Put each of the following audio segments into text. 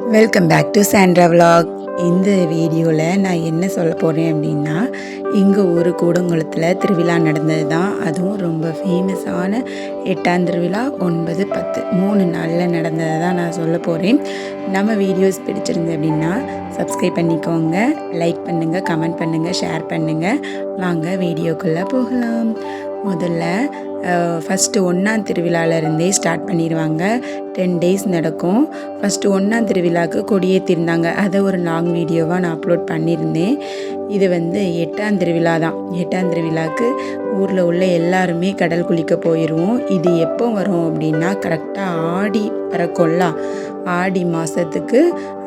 Welcome back to Sandra vlog. இந்த வீடியோவில் நான் என்ன சொல்ல போகிறேன் அப்படின்னா, எங்கள் ஊர் கூடங்குளத்தில் திருவிழா நடந்தது தான். அதுவும் ரொம்ப ஃபேமஸான 8ஆம் திருவிழா 9, 10 3 நாளில் நடந்ததை தான் நான் சொல்ல போகிறேன். நம்ம வீடியோஸ் பிடிச்சிருந்து அப்படின்னா சப்ஸ்கிரைப் பண்ணிக்கோங்க, லைக் பண்ணுங்கள், கமெண்ட் பண்ணுங்கள், ஷேர் பண்ணுங்கள். வாங்க வீடியோக்குள்ளே போகலாம். முதல்ல ஃபஸ்ட்டு 1ஆம் திருவிழாவிலேருந்தே ஸ்டார்ட் பண்ணிடுவாங்க. 10 days நடக்கும். ஃபஸ்ட்டு 1ஆம் திருவிழாவுக்கு கொடியேற்றிருந்தாங்க. அதை ஒரு லாங் வீடியோவாக நான் அப்லோட் பண்ணியிருந்தேன். இது 8ஆம் திருவிழா தான். 8ஆம் திருவிழாவுக்கு ஊரில் உள்ள எல்லாருமே கடல் குளிக்க போயிடுவோம். இது எப்போ வரும் அப்படின்னா, கரெக்டாக ஆடி பிறக்கும்ல, ஆடி மாதத்துக்கு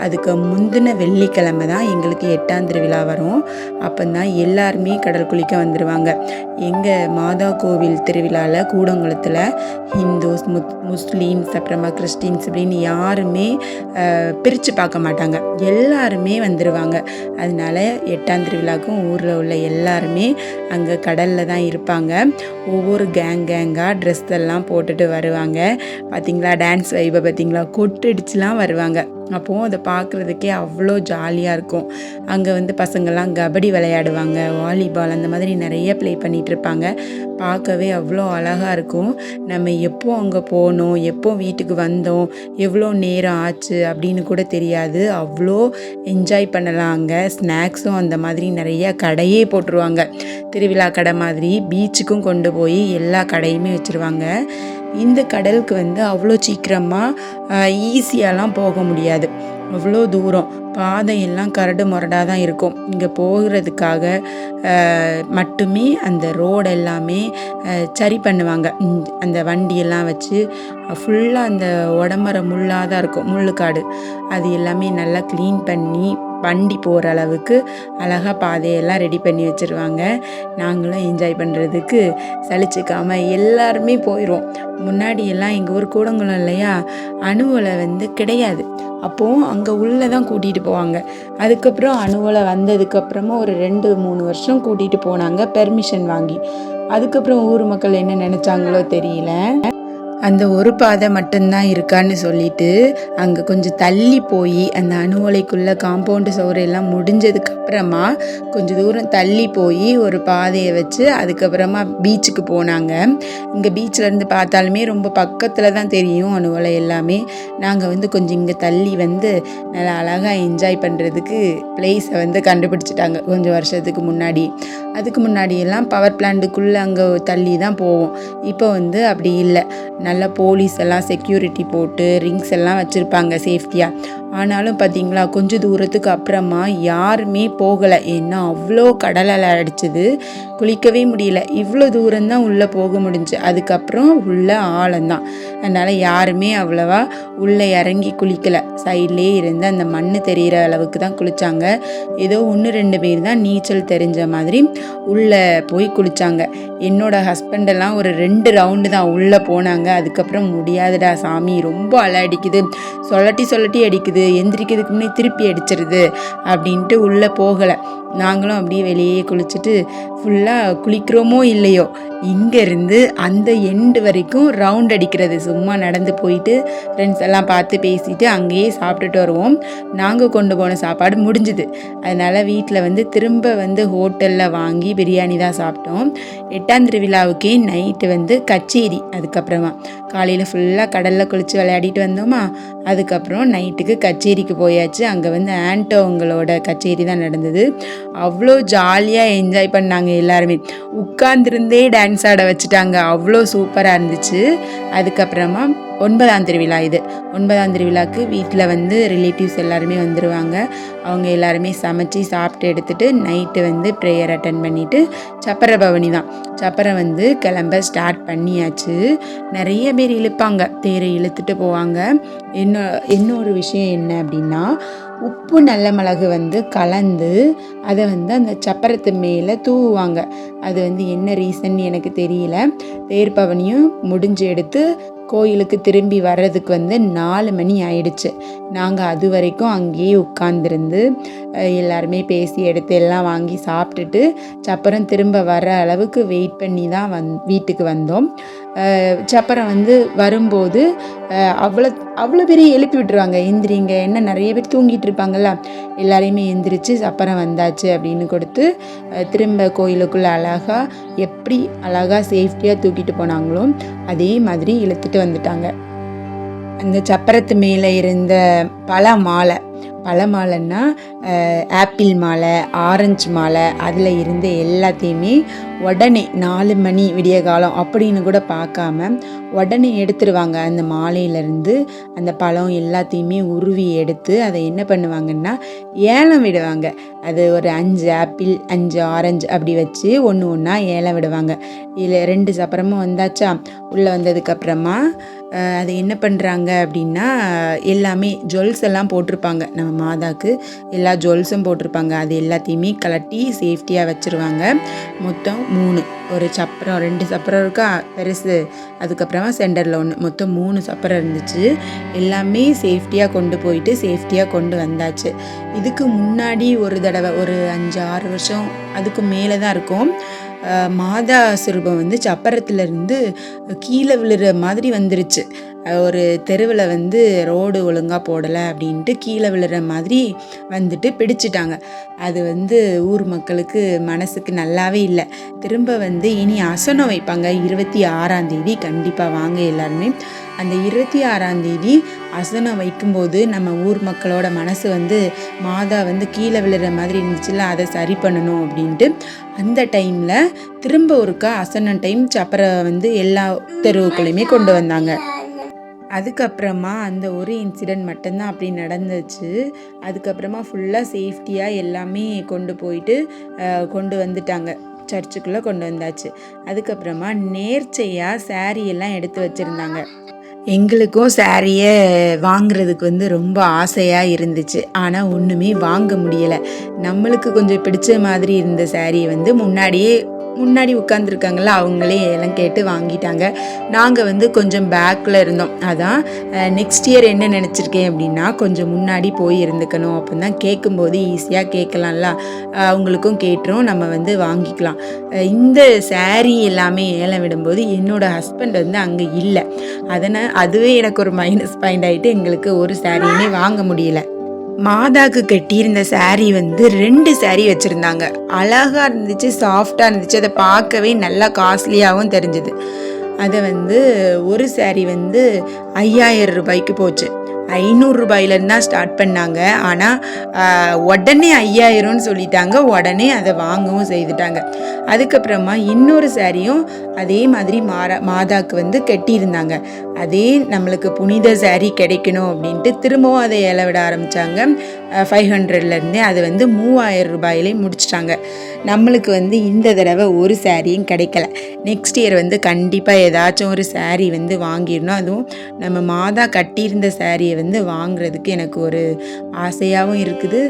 அதுக்கு முந்தின வெள்ளிக்கிழமை தான் எங்களுக்கு 8ஆம் திருவிழா வரும். அப்போ தான் எல்லாருமே கடல் குளிக்க வந்துடுவாங்க. எங்கள் மாதா கோவில் திருவிழாவில் கூடங்குளத்தில் ஹிந்துஸ், முஸ்லீம்ஸ், அப்புறமா கிறிஸ்டின்ஸ் அப்படின்னு யாருமே பிரித்து பார்க்க மாட்டாங்க. எல்லாருமே வந்துடுவாங்க. அதனால 8ஆம் திருவிழாவுக்கும் ஊரில் உள்ள எல்லாருமே அங்கே கடலில் தான் இருப்பாங்க. ஒவ்வொரு கேங்காக ட்ரெஸ் எல்லாம் போட்டுட்டு வருவாங்க. பார்த்திங்களா, டான்ஸ் வைப்பை பார்த்திங்களா, கொட்டடிச்சுலாம் வருவாங்க. அப்போது அதை பார்க்குறதுக்கே அவ்வளோ ஜாலியாக இருக்கும். அங்கே பசங்கள்லாம் கபடி விளையாடுவாங்க, வாலிபால் அந்த மாதிரி நிறைய ப்ளே பண்ணிகிட்ருப்பாங்க. பார்க்கவே அவ்வளோ அழகாக இருக்கும். நம்ம எப்போ அங்கே போனோம், எப்போ வீட்டுக்கு வந்தோம், எவ்வளோ நேரம் ஆச்சு அப்படின்னு கூட தெரியாது. அவ்வளோ என்ஜாய் பண்ணலாம். அங்கே ஸ்நாக்ஸும் அந்த மாதிரி நிறைய கடையே போட்டுருவாங்க. திருவிழா கடை மாதிரி பீச்சுக்கும் கொண்டு போய் எல்லா கடையுமே வச்சுருவாங்க. இந்த கடலுக்கு அவ்வளோ சீக்கிரமாக ஈஸியாலாம் போக முடியாது. அவ்வளோ தூரம் பாதையெல்லாம் கரடு முரடாக தான் இருக்கும். இங்கே போகிறதுக்காக மட்டுமே அந்த ரோடு எல்லாமே சரி பண்ணுவாங்க. அந்த வண்டியெல்லாம் வச்சு ஃபுல்லாக அந்த உடம்புற முள்ளாக தான் இருக்கும், முள்ளுக்காடு. அது எல்லாமே நல்லா க்ளீன் பண்ணி வண்டி போகிற அளவுக்கு அழகாக பாதையெல்லாம் ரெடி பண்ணி வச்சுருவாங்க. நாங்களும் என்ஜாய் பண்ணுறதுக்கு சலிச்சிக்காமல் எல்லாருமே போயிடுவோம். முன்னாடியெல்லாம் எங்கள் ஊர் கூடங்குளம் இல்லையா, அணுவலை கிடையாது. அப்போது அங்கே உள்ளே தான் கூட்டிகிட்டு போவாங்க. அதுக்கப்புறம் அணுவலை வந்ததுக்கப்புறமா ஒரு 2-3 வருஷம் கூட்டிகிட்டு போனாங்க பெர்மிஷன் வாங்கி. அதுக்கப்புறம் ஊர் மக்கள் என்ன நினச்சாங்களோ தெரியல, அந்த ஒரு பாதை மட்டும்தான் இருக்கான்னு சொல்லிட்டு அங்கே கொஞ்சம் தள்ளி போய் அந்த அணுவலைக்குள்ளே காம்பவுண்டு சவுறு எல்லாம் முடிஞ்சதுக்கப்புறமா கொஞ்சம் தூரம் தள்ளி போய் ஒரு பாதையை வச்சு அதுக்கப்புறமா பீச்சுக்கு போனாங்க. இங்கே பீச்சிலேருந்து பார்த்தாலுமே ரொம்ப பக்கத்தில் தான் தெரியும் அணுவலை எல்லாமே. நாங்கள் கொஞ்சம் இங்கே தள்ளி நல்லா அழகாக என்ஜாய் பண்ணுறதுக்கு பிளேஸை கண்டுபிடிச்சிட்டாங்க கொஞ்சம் வருஷத்துக்கு முன்னாடி. அதுக்கு முன்னாடியெல்லாம் பவர் பிளான்ட்டுக்குள்ளே அங்கே தள்ளி தான் போவோம். இப்போ அப்படி இல்லை. நல்ல போலீஸ் எல்லாம் செக்யூரிட்டி போட்டு ரிங்ஸ் எல்லாம் வச்சுருப்பாங்க சேஃப்டியாக. ஆனாலும் பார்த்திங்களா, கொஞ்சம் தூரத்துக்கு அப்புறமா யாருமே போகலை. ஏன்னா அவ்வளோ கடலில் அடிச்சது, குளிக்கவே முடியல. இவ்வளோ தூரம்தான் உள்ளே போக முடிஞ்சு. அதுக்கப்புறம் உள்ள ஆழம்தான். அதனால் யாருமே அவ்வளவா உள்ளே இறங்கி குளிக்கலை. சைட்லேயே இருந்து அந்த மண் தெரிகிற அளவுக்கு தான் குளித்தாங்க. ஏதோ 1-2 பேர் தான் நீச்சல் தெரிஞ்ச மாதிரி உள்ளே போய் குளித்தாங்க. என்னோடய ஹஸ்பண்டெல்லாம் ஒரு 2 ரவுண்டு தான் உள்ளே போனாங்க. அதுக்கப்புறம் முடியாதுடா சாமி, ரொம்ப அலை அடிக்குது, சொல்லட்டி அடிக்குது, எந்திரிக்கிறதுக்கு முன்னே திருப்பி அடிச்சிருது அப்படின்ட்டு உள்ளே போகலை. நாங்களும் அப்படியே வெளியே குளிச்சுட்டு ஃபுல்லாக குளிக்கிறோமோ இல்லையோ, இங்கேருந்து அந்த எண்டு வரைக்கும் ரவுண்ட் அடிக்கிறது. சும்மா நடந்து போயிட்டு ஃப்ரெண்ட்ஸ் எல்லாம் பார்த்து பேசிட்டு அங்கேயே சாப்பிட்டுட்டு வருவோம். நாங்கள் கொண்டு போன சாப்பாடு முடிஞ்சுது. அதனால் வீட்டில் திரும்ப ஹோட்டலில் வாங்கி பிரியாணி தான் சாப்பிட்டோம். 8ஆம் திருவிழாவுக்கே நைட்டு கச்சேரி. அதுக்கப்புறமா காலையில் ஃபுல்லாக கடலில் குளித்து விளையாடிட்டு வந்தோமா, அதுக்கப்புறம் நைட்டுக்கு கச்சேரிக்கு போயாச்சு. அங்கே ஆண்டோங்களோட கச்சேரி தான் நடந்தது. அவ்வளோ ஜாலியாக என்ஜாய் பண்ணாங்க எல்லாருமே. உட்கார்ந்துருந்தே டான்ஸ் ஆட வச்சுட்டாங்க. அவ்வளோ சூப்பராக இருந்துச்சு. அதுக்கப்புறமா 9ஆம் திருவிழா. இது 9ஆம் திருவிழாவுக்கு வீட்டில் ரிலேட்டிவ்ஸ் எல்லாருமே வந்துடுவாங்க. அவங்க எல்லாருமே சமைச்சி சாப்பிட்டு எடுத்துகிட்டு நைட்டு ப்ரேயர் அட்டன் பண்ணிவிட்டு சப்பர பவனி தான். சப்பரம் கிளம்ப ஸ்டார்ட் பண்ணியாச்சு. நிறைய பேர் இழுப்பாங்க, தேரை இழுத்துட்டு போவாங்க. இன்னொரு விஷயம் என்ன அப்படின்னா, உப்பு நல்ல மிளகு கலந்து அதை அந்த சப்பரத்து மேலே தூவுவாங்க. அது என்ன ரீசன் எனக்கு தெரியல. தேர் பவனியும் முடிஞ்சு எடுத்து கோயிலுக்கு திரும்பி வர்றதுக்கு 4 மணி ஆயிடுச்சு. நாங்கள் அது வரைக்கும் அங்கேயே உட்கார்ந்துருந்து எல்லாருமே பேசி எடுத்து எல்லாம் வாங்கி சாப்பிட்டுட்டு சப்பரம் திரும்ப வர அளவுக்கு வெயிட் பண்ணி தான் வீட்டுக்கு வந்தோம். சப்பரம் வந்து வரும்போது அவ்வளோ அவ்வளோ பேரையும் எழுப்பி விட்டுருவாங்க. எந்திரிங்க, என்ன நிறைய பேர் தூங்கிட்டு இருப்பாங்கள்ல, எல்லாரையுமே எந்திரிச்சு சப்பரம் வந்தாச்சு அப்படின்னு கொடுத்து திரும்ப கோயிலுக்குள்ளே எப்படி அழகாக சேஃப்டியாக தூக்கிட்டு போனாங்களோ அதே மாதிரி இழுத்துட்டு வந்துட்டாங்க. அந்த சப்பரத்து மேலே இருந்த பழ மாலைன்னா ஆப்பிள் மாலை, ஆரஞ்சு மாலை, அதில் இருந்த எல்லாத்தையுமே உடனே 4 மணி விடிய காலம் அப்படின்னு கூட பார்க்காம உடனே எடுத்துருவாங்க. அந்த மாலையிலேருந்து அந்த பழம் எல்லாத்தையுமே உருவி எடுத்து அதை என்ன பண்ணுவாங்கன்னா ஏலம் விடுவாங்க. அது ஒரு 5 ஆப்பிள் 5 ஆரஞ்சு அப்படி வச்சு ஒன்று ஒன்றா ஏலம் விடுவாங்க. இதில் 2 சப்பரமும் வந்தாச்சா. உள்ளே வந்ததுக்கப்புறமா அது என்ன பண்ணுறாங்க அப்படின்னா எல்லாமே ஜுவல்ஸ் எல்லாம் போட்டிருப்பாங்க. நம்ம மாதாக்கு எல்லா ஜுவல்ஸும் போட்டிருப்பாங்க. அது எல்லாத்தையுமே கலட்டி சேஃப்டியாக வச்சுருவாங்க. மொத்தம் 3, ஒரு சப்பரம் 2 சப்பரம் இருக்கா பெருசு, அதுக்கப்புறமா சென்டரில் 1, மொத்தம் 3 சப்பரம் இருந்துச்சு. எல்லாமே சேஃப்டியாக கொண்டு போயிட்டு சேஃப்டியாக கொண்டு வந்தாச்சு. இதுக்கு முன்னாடி ஒரு தடவை ஒரு 5-6 வருஷம் அதுக்கு மேலே தான் இருக்கும், மாதா சுரூபம் வந்து சப்பரத்துலேருந்து கீழே விழுற மாதிரி வந்துருச்சு. ஒரு தெருவில் வந்து ரோடு ஒழுங்காக போடலை அப்படின்ட்டு கீழே விழுற மாதிரி வந்துட்டு பிடிச்சிட்டாங்க. அது வந்து ஊர் மக்களுக்கு மனசுக்கு நல்லாவே இல்லை. திரும்ப வந்து இனி அசனம் வைப்பாங்க 26ஆம் தேதி. கண்டிப்பாக வாங்க எல்லாருமே. அந்த 26ஆம் தேதி அசனம் வைக்கும்போது நம்ம ஊர் மக்களோட மனசு வந்து மாதா வந்து கீழே விழுற மாதிரி இருந்துச்சுல்ல, அதை சரி பண்ணணும் அப்படின்ட்டு அந்த டைமில் திரும்ப ஒருக்கா அசனம் டைம் சப்பரம் வந்து எல்லா தெருவுக்குள்ளேயுமே கொண்டு வந்தாங்க. அதுக்கப்புறமா அந்த ஒரு இன்சிடெண்ட் மட்டும்தான் அப்படி நடந்துச்சு. அதுக்கப்புறமா ஃபுல்லாக சேஃப்டியாக எல்லாமே கொண்டு போயிட்டு கொண்டு வந்துட்டாங்க. சர்ச்சுக்குள்ளே கொண்டு வந்தாச்சு. அதுக்கப்புறமா நேர்ச்சையாக சாரீ எல்லாம் எடுத்து வச்சுருந்தாங்க. எங்களுக்கும் சாரியை வாங்குறதுக்கு வந்து ரொம்ப ஆசையாக இருந்துச்சு. ஆனால் ஒன்றுமே வாங்க முடியலை. நம்மளுக்கு கொஞ்சம் பிடிச்ச மாதிரி இருந்த சாரியை வந்து முன்னாடி உட்காந்துருக்காங்கள அவங்களே எல்லாம் கேட்டு வாங்கிட்டாங்க. நாங்கள் வந்து கொஞ்சம் பேக்கில் இருந்தோம். அதான் நெக்ஸ்ட் இயர் என்ன நினச்சிருக்கேன் அப்படின்னா கொஞ்சம் முன்னாடி போய் இருந்துக்கணும். அப்போ தான் கேட்கும்போது ஈஸியாக கேட்கலாம்ல, அவங்களுக்கும் கேட்டுரும், நம்ம வந்து வாங்கிக்கலாம். இந்த சாரீ எல்லாமே ஏலம் விடும்போது என்னோடய ஹஸ்பண்ட் வந்து அங்கே இல்லை. அதுவே எனக்கு ஒரு மைனஸ் பாயிண்ட் ஆகிட்டு எங்களுக்கு ஒரு சாரியுமே வாங்க முடியல. மாதாக்கு கட்டியிருந்த சாரீ வந்து 2 சாரீ வச்சுருந்தாங்க. அழகாக இருந்துச்சு, சாஃப்டாக இருந்துச்சு. அதை பார்க்கவே நல்லா காஸ்ட்லியாகவும் தெரிஞ்சுது. அதை வந்து ஒரு சாரீ வந்து 5000 ரூபாய்க்கு போச்சு. 500 ரூபாயிலேருந்து தான் ஸ்டார்ட் பண்ணாங்க. ஆனால் உடனே 5000ன்னு சொல்லிட்டாங்க. உடனே அதை வாங்கவும் செய்துட்டாங்க. அதுக்கப்புறமா இன்னொரு சாரியும் அதே மாதிரி மாதாக்கு வந்து கட்டியிருந்தாங்க. அதே நம்மளுக்கு புனித சாரீ கிடைக்கணும் அப்படின்ட்டு திரும்பவும் அதை ஏல விட ஆரம்பித்தாங்க. 500லேருந்தே அது வந்து 3000 ரூபாயிலே முடிச்சிட்டாங்க. நம்மளுக்கு வந்து இந்த தடவை ஒரு சாரியும் கிடைக்கல. நெக்ஸ்ட் இயர் வந்து கண்டிப்பாக ஏதாச்சும் ஒரு சாரீ வந்து வாங்கிடணும். அதுவும் நம்ம மாதா கட்டியிருந்த சாரியை வந்து வாங்குறதுக்கு எனக்கு ஒரு ஆசையாகவும் இருக்குது.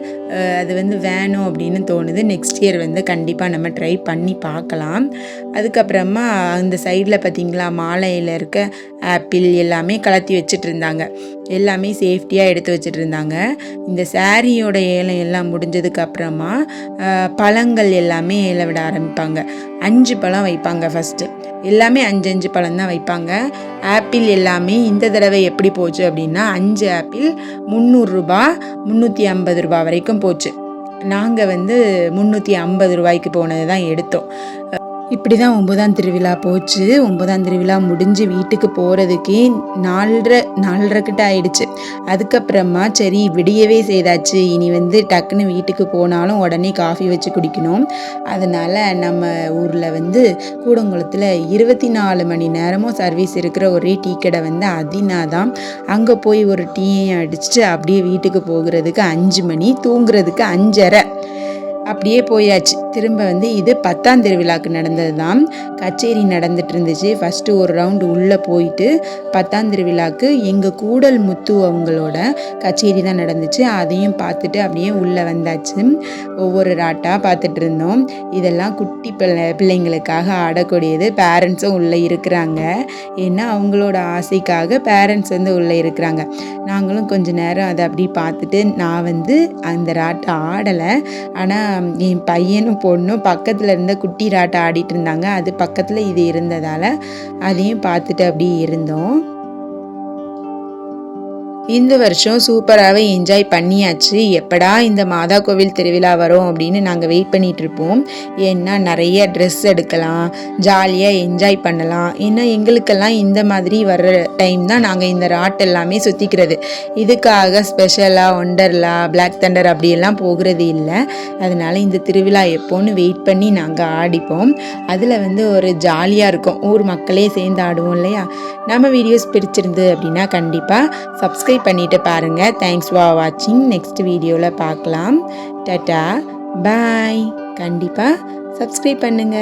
அது வந்து வேணும் அப்படின்னு தோணுது. நெக்ஸ்ட் இயர் வந்து கண்டிப்பாக நம்ம ட்ரை பண்ணி பார்க்கலாம். அதுக்கப்புறமா அந்த சைடில் பார்த்திங்களா மாலையில் இருக்க ஆப்பிள் எல்லாமே கலத்தி வச்சுட்டு இருந்தாங்க. எல்லாமே சேஃப்டியாக எடுத்து வச்சுட்டு இருந்தாங்க. இந்த சாரியோட ஏலம் எல்லாம் முடிஞ்சதுக்கப்புறமா பழங்கள் எல்லாமே ஏல விட ஆரம்பிப்பாங்க. 5 பழம் வைப்பாங்க. ஃபஸ்ட்டு எல்லாமே 5 பழம் தான் வைப்பாங்க. ஆப்பிள் எல்லாமே இந்த தடவை எப்படி போச்சு அப்படின்னா 5 ஆப்பிள் 300 ரூபா 350 ரூபா வரைக்கும் போச்சு. நாங்கள் வந்து 350 ரூபாய்க்கு போனது தான் எடுத்தோம். இப்படி தான் 9ஆம் திருவிழா போச்சு. 9ஆம் திருவிழா முடிஞ்சு வீட்டுக்கு போகிறதுக்கே 4:30 கிட்ட ஆயிடுச்சு. அதுக்கப்புறமா சரி விடியவே செய்தாச்சு, இனி வந்து டக்குன்னு வீட்டுக்கு போனாலும் உடனே காஃபி வச்சு குடிக்கணும். அதனால் நம்ம ஊரில் வந்து கூடங்குளத்தில் 24 மணி நேரமும் சர்வீஸ் இருக்கிற ஒரே டீ கடை வந்து அதினா தான். அங்கே போய் ஒரு டீயை அடிச்சுட்டு அப்படியே வீட்டுக்கு போகிறதுக்கு 5 மணி, தூங்குறதுக்கு 5:30 அப்படியே போயாச்சு. திரும்ப வந்து இது 10ஆம் திருவிழாவுக்கு நடந்தது தான். கச்சேரி நடந்துட்டு இருந்துச்சு. ஃபஸ்ட்டு ஒரு ரவுண்டு உள்ளே போயிட்டு 10ஆம் திருவிழாவுக்கு எங்கள் கூடல் முத்து அவங்களோட கச்சேரி தான் நடந்துச்சு. அதையும் பார்த்துட்டு அப்படியே உள்ளே வந்தாச்சு. ஒவ்வொரு ராட்டாக பார்த்துட்டு இருந்தோம். இதெல்லாம் குட்டி பிள்ளைங்களுக்காக ஆடக்கூடியது. பேரண்ட்ஸும் உள்ளே இருக்கிறாங்க. ஏன்னா அவங்களோட ஆசைக்காக பேரண்ட்ஸ் வந்து உள்ளே இருக்கிறாங்க. நாங்களும் கொஞ்ச நேரம் அதை அப்படி பார்த்துட்டு நான் வந்து அந்த ராட்டை ஆடலை. ஆனால் என் பையனும் பொண்ணும் பக்கத்தில் இருந்த குட்டி ராட்டை ஆடிட்டு இருந்தாங்க. அது பக்கத்தில் இது இருந்ததால் அதையும் பார்த்துட்டு அப்படியே இருந்தோம். இந்த வருஷம் சூப்பராகவே என்ஜாய் பண்ணியாச்சு. எப்படா இந்த மாதா கோவில் திருவிழா வரும் அப்படின்னு நாங்கள் வெயிட் பண்ணிகிட்டு இருப்போம். ஏன்னா நிறைய ட்ரெஸ் எடுக்கலாம், ஜாலியாக என்ஜாய் பண்ணலாம். ஏன்னா எங்களுக்கெல்லாம் இந்த மாதிரி வர்ற டைம் தான் நாங்கள் இந்த ராட் எல்லாமே சுற்றிக்கிறது. இதுக்காக ஸ்பெஷலாக ஒண்டர்லா, பிளாக் தண்டர் அப்படியெல்லாம் போகிறது இல்லை. அதனால் இந்த திருவிழா எப்போன்னு வெயிட் பண்ணி நாங்கள் ஆடிப்போம். அதில் ஒரு ஜாலியாக இருக்கும், ஊர் மக்களே சேர்ந்து ஆடுவோம் இல்லையா. நம்ம வீடியோஸ் பிடிச்சிருந்து அப்படின்னா கண்டிப்பாக சப்ஸ்கிரைப் பண்ணிட்டு பாருங்க. தேங்க்ஸ் ஃபார் வாட்சிங். நெக்ஸ்ட் வீடியோவில் பார்க்கலாம். டாடா பாய். கண்டிப்பாக சப்ஸ்கிரைப் பண்ணுங்க.